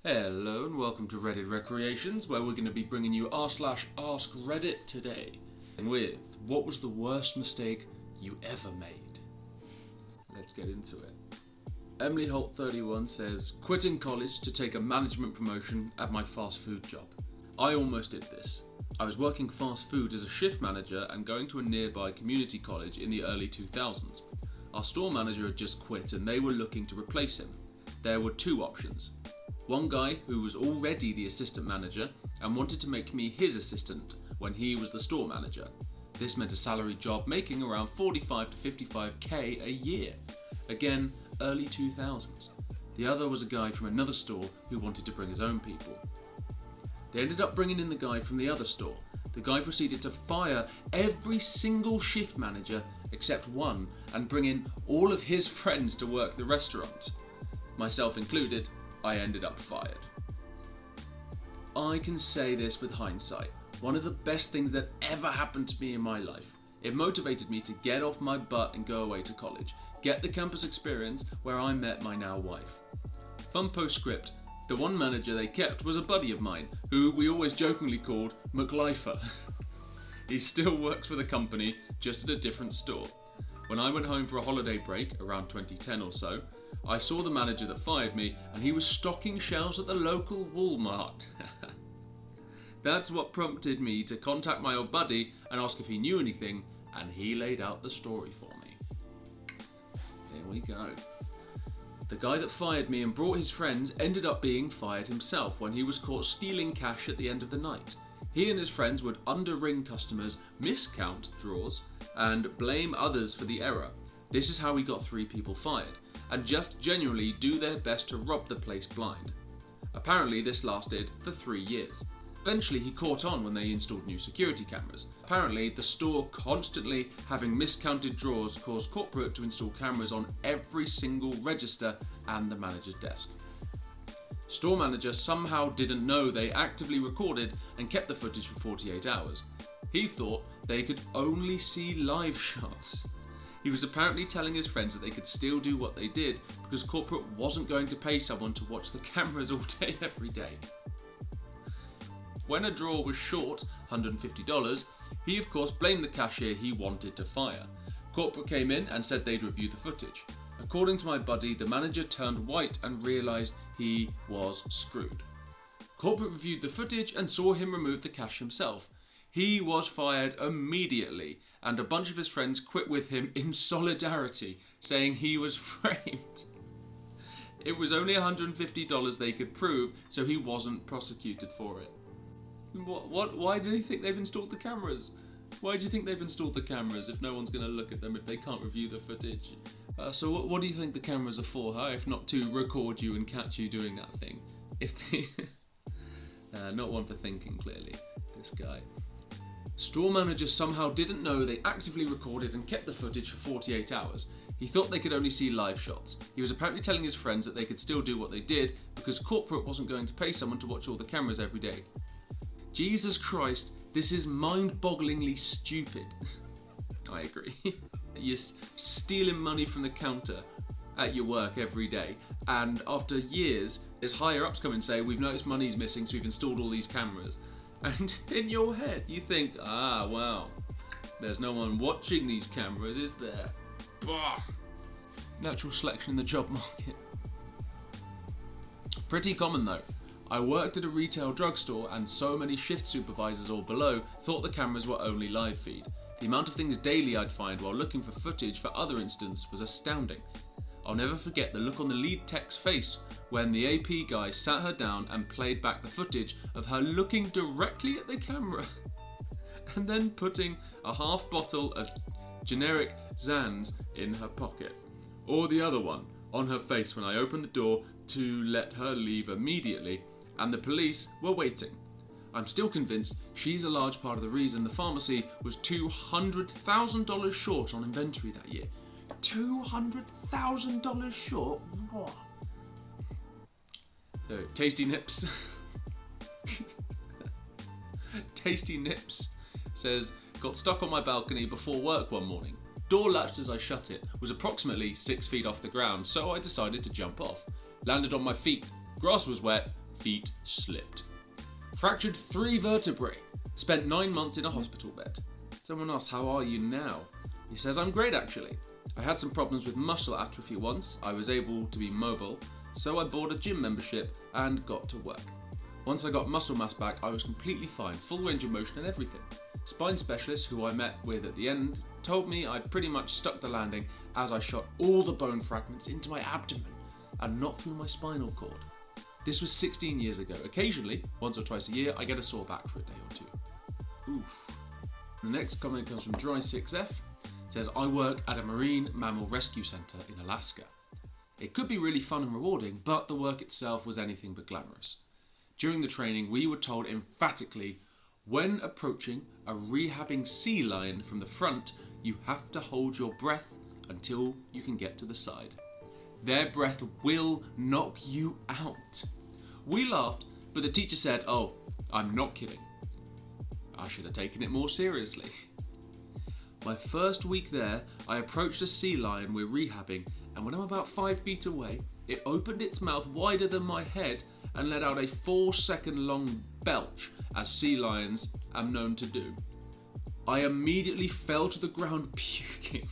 Hello and welcome to Reddit Recreations, where we're going to be bringing you r/AskReddit today. And with, what was the worst mistake you ever made? Let's get into it. Emily Holt 31 says, quitting college to take a management promotion at my fast food job. I almost did this. I was working fast food as a shift manager and going to a nearby community college in the early 2000s. Our store manager had just quit and they were looking to replace him. There were two options. One guy who was already the assistant manager and wanted to make me his assistant when he was the store manager. This meant a salary job making around 45 to 55k a year. Again, early 2000s. The other was a guy from another store who wanted to bring his own people. They ended up bringing in the guy from the other store. The guy proceeded to fire every single shift manager except one and bring in all of his friends to work the restaurant. Myself included. I ended up fired. I can say this with hindsight. One of the best things that ever happened to me in my life. It motivated me to get off my butt and go away to college. Get the campus experience where I met my now wife. Fun postscript. The one manager they kept was a buddy of mine, who we always jokingly called McLifer. He still works for the company, just at a different store. When I went home for a holiday break, around 2010 or so, I saw the manager that fired me and he was stocking shelves at the local Walmart. That's what prompted me to contact my old buddy and ask if he knew anything, and he laid out the story for me. There we go. The guy that fired me and brought his friends ended up being fired himself when he was caught stealing cash at the end of the night. He and his friends would underring customers, miscount drawers, and blame others for the error. This is how he got 3 people fired, and just genuinely do their best to rob the place blind. Apparently this lasted for 3 years. Eventually he caught on when they installed new security cameras. Apparently the store constantly having miscounted drawers caused corporate to install cameras on every single register and the manager's desk. Store manager somehow didn't know they actively recorded and kept the footage for 48 hours. He thought they could only see live shots. He was apparently telling his friends that they could still do what they did because corporate wasn't going to pay someone to watch the cameras all day every day. When a drawer was short $150, he of course blamed the cashier he wanted to fire. Corporate came in and said they'd review the footage. According to my buddy, the manager turned white and realised he was screwed. Corporate reviewed the footage and saw him remove the cash himself. He was fired immediately, and a bunch of his friends quit with him in solidarity, saying he was framed. It was only $150 they could prove, so he wasn't prosecuted for it. Why do they think they've installed the cameras? Why do you think they've installed the cameras if no one's going to look at them, if they can't review the footage? So what do you think the cameras are for, huh? If not to record you and catch you doing that thing? Not one for thinking, clearly, this guy. Store manager somehow didn't know they actively recorded and kept the footage for 48 hours. He thought they could only see live shots. He was apparently telling his friends that they could still do what they did because corporate wasn't going to pay someone to watch all the cameras every day. Jesus Christ, this is mind-bogglingly stupid. I agree. You're stealing money from the counter at your work every day, and after years, his higher-ups come and say, we've noticed money's missing, so we've installed all these cameras. And in your head, you think, well, there's no one watching these cameras, is there? Bah! Natural selection in the job market. Pretty common though. I worked at a retail drugstore and so many shift supervisors or below thought the cameras were only live feed. The amount of things daily I'd find while looking for footage for other incidents was astounding. I'll never forget the look on the lead tech's face when the AP guy sat her down and played back the footage of her looking directly at the camera and then putting a half bottle of generic Zans in her pocket. Or the other one, on her face when I opened the door to let her leave immediately and the police were waiting. I'm still convinced she's a large part of the reason the pharmacy was $200,000 short on inventory that year. $200,000 short? What? So, Tasty Nips. Tasty Nips says, got stuck on my balcony before work one morning. Door latched as I shut it, was approximately 6 feet off the ground, so I decided to jump off. Landed on my feet. Grass was wet, feet slipped. Fractured 3 vertebrae. Spent 9 months in a hospital bed. Someone asks, how are you now? He says, I'm great actually. I had some problems with muscle atrophy once. I was able to be mobile, so I bought a gym membership and got to work. Once I got muscle mass back, I was completely fine, full range of motion and everything. Spine specialist, who I met with at the end, told me I pretty much stuck the landing as I shot all the bone fragments into my abdomen and not through my spinal cord. This was 16 years ago. Occasionally, once or twice a year, I get a sore back for a day or two. Oof. The next comment comes from Dry6F. It says, I work at a marine mammal rescue centre in Alaska. It could be really fun and rewarding, but the work itself was anything but glamorous. During the training, we were told emphatically, when approaching a rehabbing sea lion from the front, you have to hold your breath until you can get to the side. Their breath will knock you out. We laughed, but the teacher said, oh, I'm not kidding. I should have taken it more seriously. My first week there, I approached a sea lion we're rehabbing, and when I'm about 5 feet away, it opened its mouth wider than my head and let out a 4-second long belch, as sea lions are known to do. I immediately fell to the ground puking.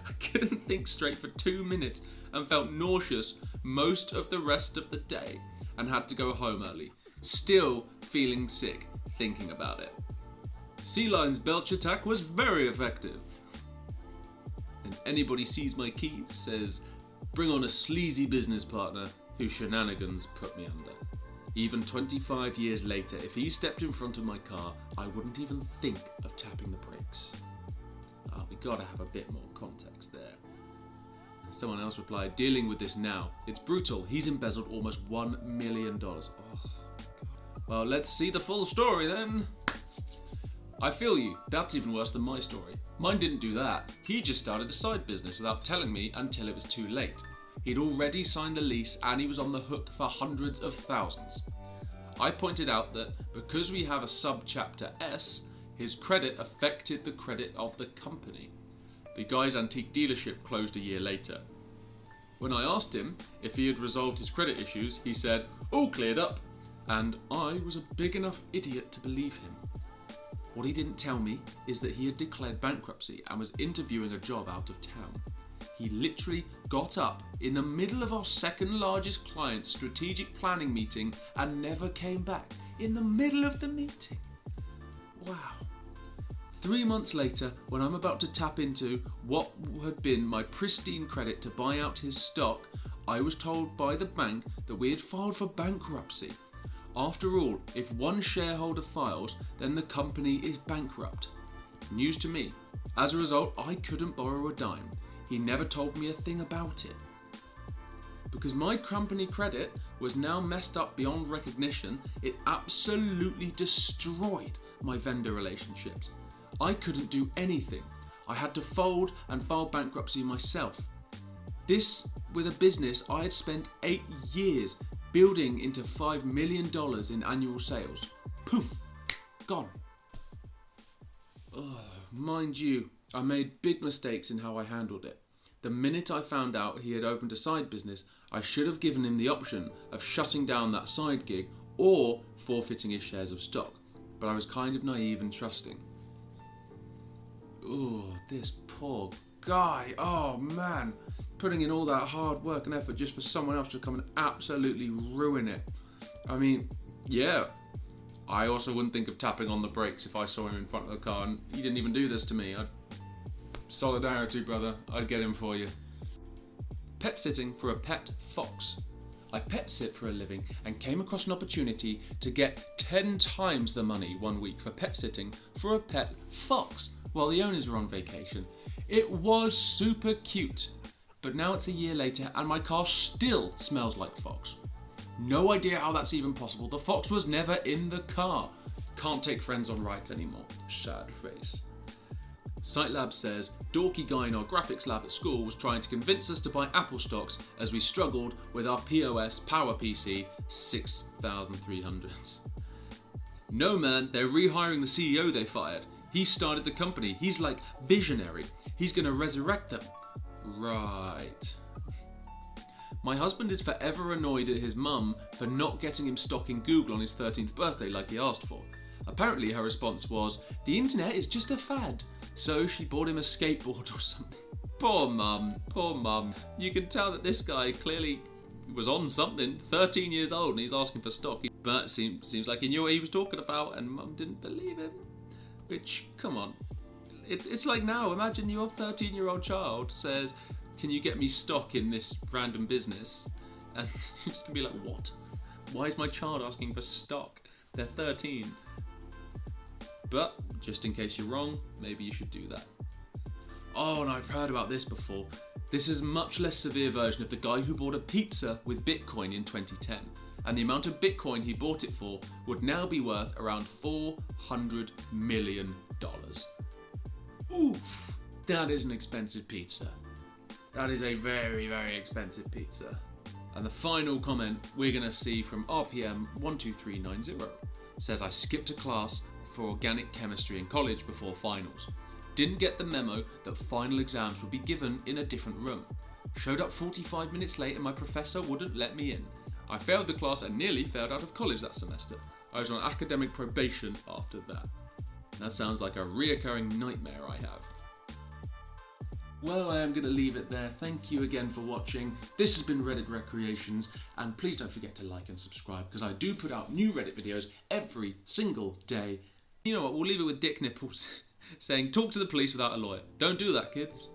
I couldn't think straight for 2 minutes and felt nauseous most of the rest of the day and had to go home early, still feeling sick thinking about it. Sea lion's belch attack was very effective. And anybody sees my keys says, bring on a sleazy business partner whose shenanigans put me under. Even 25 years later, if he stepped in front of my car, I wouldn't even think of tapping the brakes. We gotta have a bit more context there. Someone else replied, dealing with this now. It's brutal. He's embezzled almost $1 million. Oh, God. Well, let's see the full story then. I feel you. That's even worse than my story. Mine didn't do that. He just started a side business without telling me until it was too late. He'd already signed the lease and he was on the hook for hundreds of thousands. I pointed out that because we have a subchapter S, his credit affected the credit of the company. The guy's antique dealership closed a year later. When I asked him if he had resolved his credit issues, he said, all cleared up. And I was a big enough idiot to believe him. What he didn't tell me is that he had declared bankruptcy and was interviewing a job out of town. He literally got up in the middle of our second largest client's strategic planning meeting and never came back. In the middle of the meeting. Wow. 3 months later, when I'm about to tap into what had been my pristine credit to buy out his stock, I was told by the bank that we had filed for bankruptcy. After all, if one shareholder files, then the company is bankrupt. News to me. As a result, I couldn't borrow a dime. He never told me a thing about it. Because my company credit was now messed up beyond recognition, it absolutely destroyed my vendor relationships. I couldn't do anything. I had to fold and file bankruptcy myself. This with a business I had spent 8 years building into $5 million in annual sales. Poof, gone. Mind you, I made big mistakes in how I handled it. The minute I found out he had opened a side business, I should have given him the option of shutting down that side gig or forfeiting his shares of stock. But I was kind of naive and trusting. Oh, this poor guy. Oh man, putting in all that hard work and effort just for someone else to come and absolutely ruin it. I mean, yeah, I also wouldn't think of tapping on the brakes if I saw him in front of the car, and he didn't even do this to me. Solidarity, brother. I'd get him for you. Pet sitting for a pet fox. I pet sit for a living and came across an opportunity to get 10 times the money 1 week for pet sitting for a pet fox while the owners were on vacation. It was super cute, but now it's a year later and my car still smells like fox. No idea how that's even possible. The fox was never in the car. Can't take friends on rides anymore. Sad face. SiteLab says, dorky guy in our graphics lab at school was trying to convince us to buy Apple stocks as we struggled with our POS PowerPC 6300s. No man, they're rehiring the CEO they fired. He started the company. He's like visionary. He's going to resurrect them. Right. My husband is forever annoyed at his mum for not getting him stock in Google on his 13th birthday like he asked for. Apparently her response was, the internet is just a fad, so she bought him a skateboard or something. Poor mum, poor mum. You can tell that this guy clearly was on something, 13 years old, and he's asking for stock. But seems like he knew what he was talking about, and mum didn't believe him. Which, come on. It's like now, imagine your 13-year-old child says, can you get me stock in this random business? And you're just going to be like, what? Why is my child asking for stock? They're 13. But, just in case you're wrong, maybe you should do that. Oh, and I've heard about this before. This is a much less severe version of the guy who bought a pizza with Bitcoin in 2010. And the amount of Bitcoin he bought it for would now be worth around $400 million. Oof, that is an expensive pizza. That is a very, very expensive pizza. And the final comment we're going to see from RPM 12390 says, I skipped a class for organic chemistry in college before finals. Didn't get the memo that final exams would be given in a different room. Showed up 45 minutes late and my professor wouldn't let me in. I failed the class and nearly failed out of college that semester. I was on academic probation after that. That sounds like a reoccurring nightmare I have. Well, I am going to leave it there. Thank you again for watching. This has been Reddit Recreations, and please don't forget to like and subscribe, because I do put out new Reddit videos every single day. You know what, we'll leave it with Dick Nipples saying, talk to the police without a lawyer. Don't do that, kids.